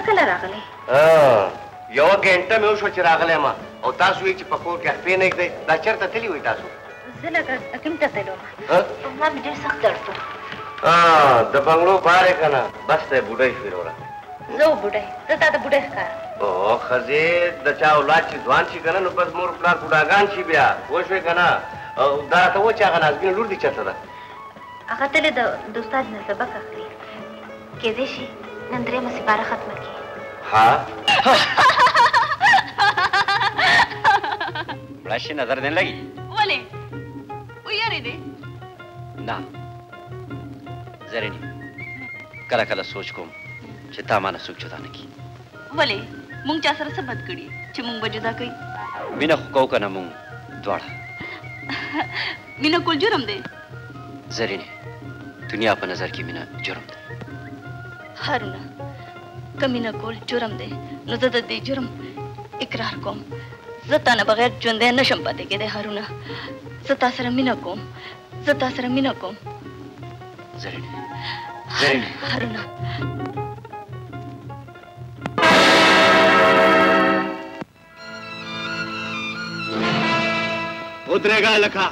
کله راغلی؟ یوه ګنټه مې وشوه چې راغلی یم او تاسو وایئ چې په کور کې خپې نه ږدئ دا چېرته تللي وئ تاسو؟ زه لږ حکیم ته تللی وم ما مې ډېر سخت درد و. د بنګلو بار یې که نه بس دی بوډۍ شوې وروره. زه و بوډۍ زه تا د بوډۍ ښکارم. ښځې د چا اولاد چې ځوان شي که نه نو بس مور پلار بوډاګان شي بیا پوه شوې که نه. دا راته ووایه چې هغه نازګینه لور دې چېرته ده؟ هغه تلې د استاد نه سبق اخلي کېدای شي نن درېیمه سپاره ختمه کړي. ها مړه شي نظر دې نه لګي؟ ولې ویارېدې؟ نه زرینې کله کله سوچ کوم چې تا مانه څوک جدا نه کړي. ولې مونږ چا سره څه بد کړي چې مونږ به جدا کوي؟ مینه خو کوو که نه مونږ دواړه. مینه کول جرم دی؟ زرینې دنیا په نظر کې مینه جرم دی. هارونه که مینه کول جرم دی نو زه د دې جرم اقرار کوم. زه تا نه بغیر ژوندی نشم پاتې کېدی هارونه. زه تا سره مینه کوم زه تا سره مینه کوم. زرینې هارونه ودرېږه هلکه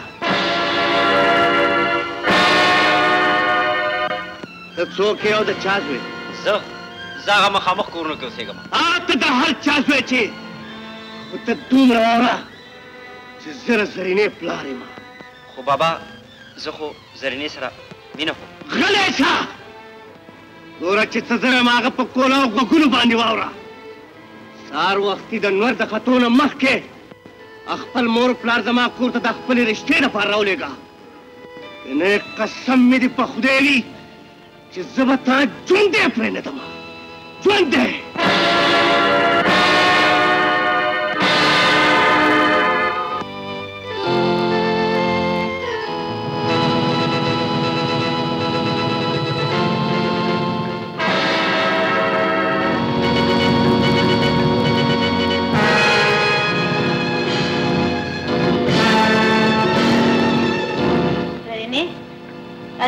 ته څوک یې او د چا زوی؟ زه هغه مخامخ کورونو کې اوسېږم. ته د هر چا زوی چې خو ته دومره واوره چې زه د زرینې پلار یم. خو بابا زه خو زرینې سره مینه کوم. غلی شه ګوره چې څه زه یم هغه په کولو او غوږونو باندې واوره. سهار وختي د نور د ختو نه مخکې خپل مور پلار زما کور ته د خپلې رشتې دپاره راولېږه. نه قسم مې دې په خدای وي چې زه به تا ژوندی پرېنږدم ژوندی.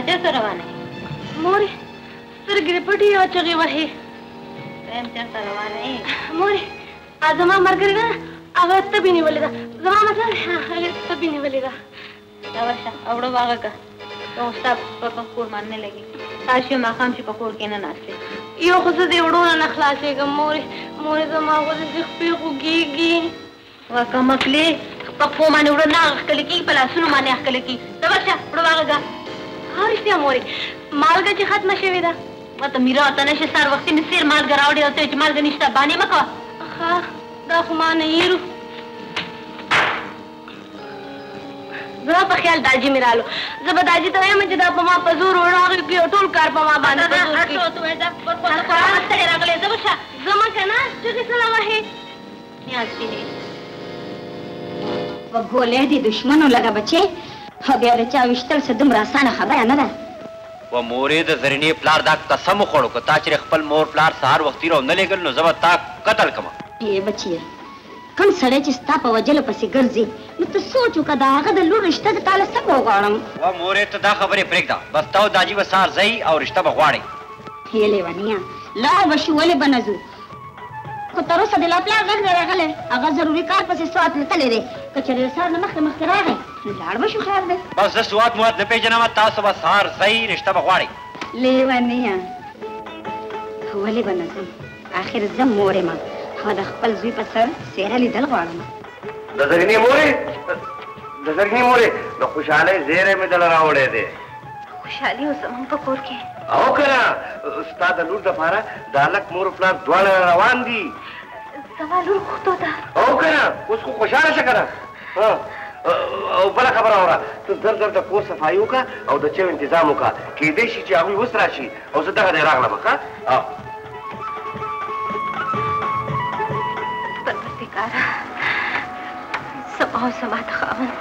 چېرته روانه یې؟ مورې سترګې دې پټې او چغې وهې. دویم چېرته روانه یې؟ مورې زما ملګرې ده هغه تبې نیولې ده. زما مطلب هغې تبې نیولې ده. دا ورشه او وړه واغږه ته خو ستا په کور باندې نه لګي. سهار شي ماښام شي په کور کې نه ناستې. یو خو زه د وړو نه خلاصېږم مورې زما خو د خپې خوږېږي. کمکلې په پښو باندې وړه نه ښکلې کېږي په لاسونو باندې ښکلې کېږي. ته ورشه وړه واغږه. رښتیا مورې مالګه چې ختمه شوې ده. ته میرا ته نشې سهار وختي مې سیر مالګه راوړې او ته چې مالګه نشته بانې مه کوه. دا خو ما نه هېرو. زما په خیال داجي مې رالو. زه به داجي ته وایم چې دا په ما په زور وړاغې کړي او ټول کار په ما باندې په زور کړي. ستړې راغلې زه به شه زما که نه چغې سره وهې نیاز دې وګولې دې دشمنو لږه بچې او بیا د چا ویشتل څه دومره اسانه خبره نه ده. و مورې د زرینې پلار دا قسم وخوړو که تا چې خپل مور پلار سهار وختي راونه لېږل نو زه به تا قتل کړم. ای بچیه کوم سړی چې ستا په وجلو پسې ګرځي نو ته سوچ وکړه د هغه د لور رشته د تا له څنګه وغواړم. و مورې ته دا خبرې پرېږده بس تا او داجي به سهار ځئ او رشته به غواړئ. هې لیونیه لاړ به شو ولې به نه ځو خو تر اوسه د لا پلار غږ دی راغلی هغه ضروري کار پسې سوات تللی دی که چېرې د سهار نه مخکې راغی نو لاړ به شو خیر دی. بس زه سوات موات نه پېژنم تاسو به سهار ځئ رشته به غواړئ. لیونیه ولې به نه ځم آخر زه مور یم او د خپل زوی په سر څېره لیدل غواړم. د زرینې مورې د خوشحالۍ زیری مې دله راوړی دی. خوشحالي اوس زموږ په کور کې او که نه ستا د لور دپاره د هلک مور پلار دواړه روان دي. زما لور پښتو ده او که نه اوس خو خوشحاله شه که نه. او بله خبره اوره ته زر د کور صفایي وکړه او د چیو انتظام وکړه کېدی شي چې هغوی اوس راشي او زه دغه دی راغلم ښه. پروردګاره زما او زما د خاوند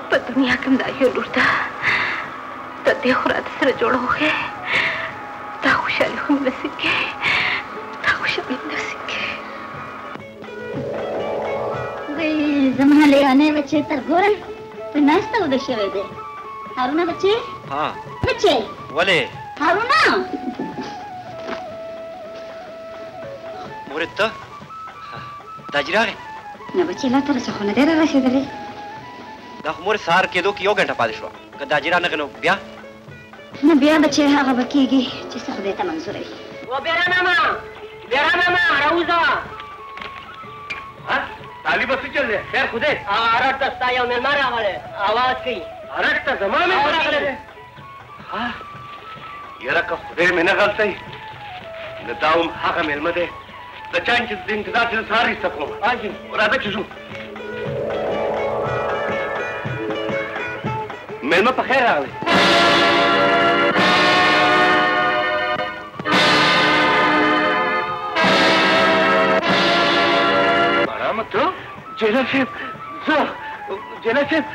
په دنیا کې دا یو لور ده ته دې خو راته سره جوړه وښیې دا خوشحالي خو مې نصیب کړې دا خوشحالي مې نصیب کړې. زما لیونی بچې تر ګوره په ناسته وده شوی دی. هارونه بچې بچې ولې هارونه مورې ته داجي راغی؟ نه بچې لا تر اوسه خو نه دی رارسېدلی. دا خو مورې سهار کېدو کې 1 غنټه پاتې شوه. که داجي رانغی نو بیا؟ نه بیا بچې هغه به کېږي چې څه خدای ته منظوره وي. وبېره ماما راوځه. طالب څه چل دی؟ خیر خو دی. ارټ ته ستا یو مېلمه راغلی اواز کوي. ارټ ته زما مېلمه راغلی دی؟ یاره که خدای مې نه غلطوي نو دا هم هغه مېلمه دی د چا چې د انتظار چې سهار ایسته کوم. راځه چې ځو. مېلمه په خیر راغلی. ته جیلر صاحب زه جیلر صاحب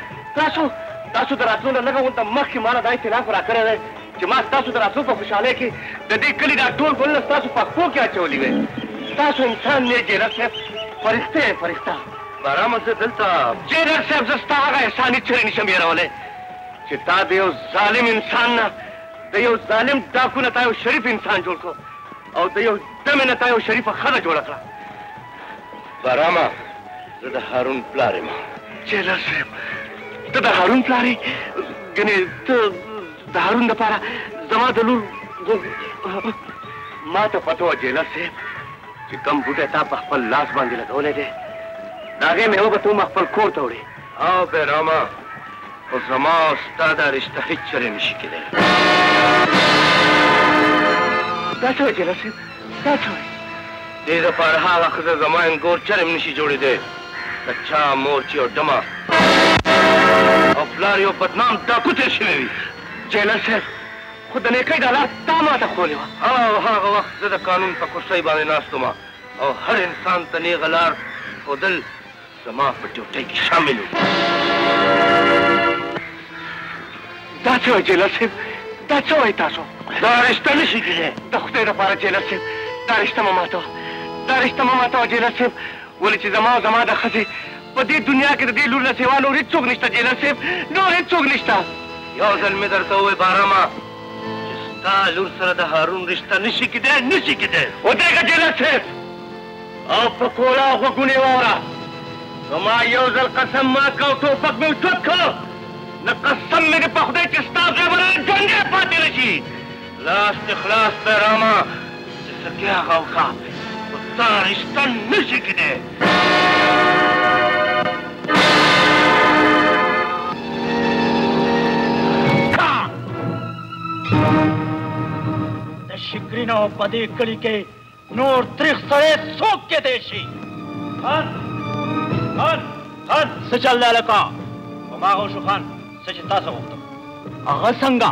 تاسو د راتلو نه لږه غونته مخکې ما نه دا اطلاف راکړی دی چې ما ستاسو د راتلو په خوشحالۍ کې د دې کلي دا ټول ګلونه ستاسو په پښو کې اچولي وې. تاسو انسان نه جیلر صاحب فرښته یې فرښته. بارامه زه دلته جیلر صاحب زه ستا هغه احسان هېڅکله نشم هېرولی چې تا د یو ظالم انسان نه د یو ظالم ډاکو نه تا یو شریف انسان جوړ کړو او د یو دمې نه تا یو شریفه ښځه جوړه کړه. بارامه زه د هارون پلار یم. جیلر صاحب ته د هارون پلار یې؟ ګنې ته د هارون دپاره زما د لور ما ته پته وه جیلر صاحب چې کوم بوټی تا په خپل لاس باندې لګولی دی د هغې میوه به ته هم خپل کور ته وړې. او بېرامه خو زما او ستا دا رشته هېڅ چرې نشي کېدی. دا څه وایې جیلر صاحب دا څه وایې؟ دې دپاره هغه ښځه زما انګور چرې هم نشي جوړېدی د چا مور چې یو ډمه او پلار یو بدنام ډاکو تېر شوی وي. جیلر صاحب خو د نیکۍ دا لار تا ماته ښولې وه. او هغه وخت زه د قانون په کرسۍ باندې ناست وم او هر انسان ته نیغه لار ښودل زما په ډیوټۍ کې شامل و. دا څه وایي جیلر صاحب دا څه وایي تاسو؟ دا رشته نشي کېدی. د خدای دپاره جیلر صاحب دا رشته مه ماتوه دا رشته مه ماتوه جیلر صاحب ولې چې زما او زما د ښځې په دې دنیا کې د دې لور نه سوا نور هېڅوک نشته جیلر صاحب نور هېڅوک نشته. یو ځل مې درته ووایې بارامه چې ستا لور سره د هارون رشته نشي کېدی نشي کېدی. ودرېږه جیلر صاحب او په کولا غوږونه یې واوره. زما یو ځل قسم مات کړه او ټوپک مې وچوت کړه نه قسم مې دې په خدای چې ستا ځای به رانه ژوندی پاتې نه شي. لاس دې خلاص بارامه چې څه کې هغه وکړه خو ستا رشته نشي کېدی. د شکرینو په دې کلي کې نور تریخ سړی څوک کېدی شي؟ خان څه چل دی هلکه؟ هماغه وشو خان څه چې تاسو غوښتم. هغه څنګه؟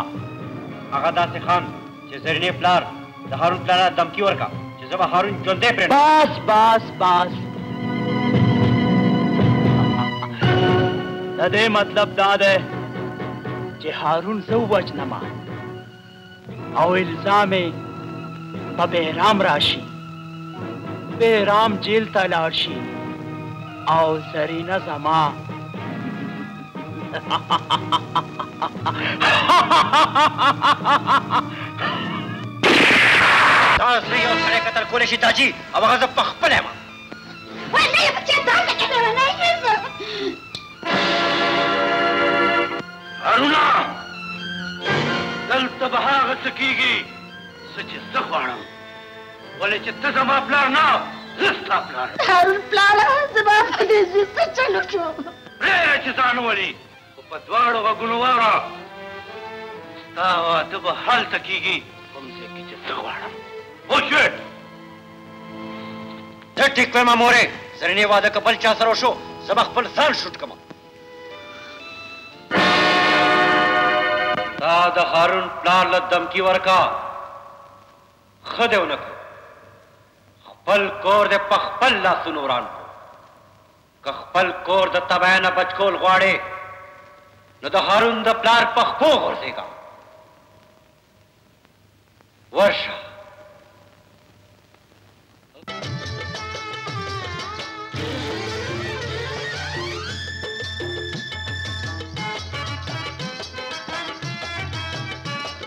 هغه داسې خان چې زرینې پلار د هارون پلار نه دمکي ورکړه چې زه به هارون ژوندی پرېږدم. بس د دې مطلب دا دی چې هارون زه ووژنمه او الزام یې په بهرام راشي. بهرام جیل ته لاړ شي او زرینه زما تاسو یو سړی قتل کولی شي تاجي او هغه زه پخپله یم. نه یې بچې داسې کېدله نه یې هارونه دلته به هغه څه کېږي څه چې زه غواړم ولې چې ته زما پلار نه زه ستا پلار یم. هارون پلاره زما په دې زوی څه چل وشو؟ پرېږده چې ځان وولي خو په دواړو غوږونو واوره ستا واده به هلته کېږي کوم ځای کې چې زه غواړم. پوه شوې؟ ته ټیک ویمه مورې زرینې واده که بل چا سره وشو زه به خپل ځان شوټ کړم. تا د هارون پلار له دمکي ورکړه ښه دې ونه کړ. خپل کور دې په خپل لاسونو وران کړو. که خپل کور د تبعه نه بچ کول غواړې نو د هارون د پلار په خپو غورځېږه. ورشه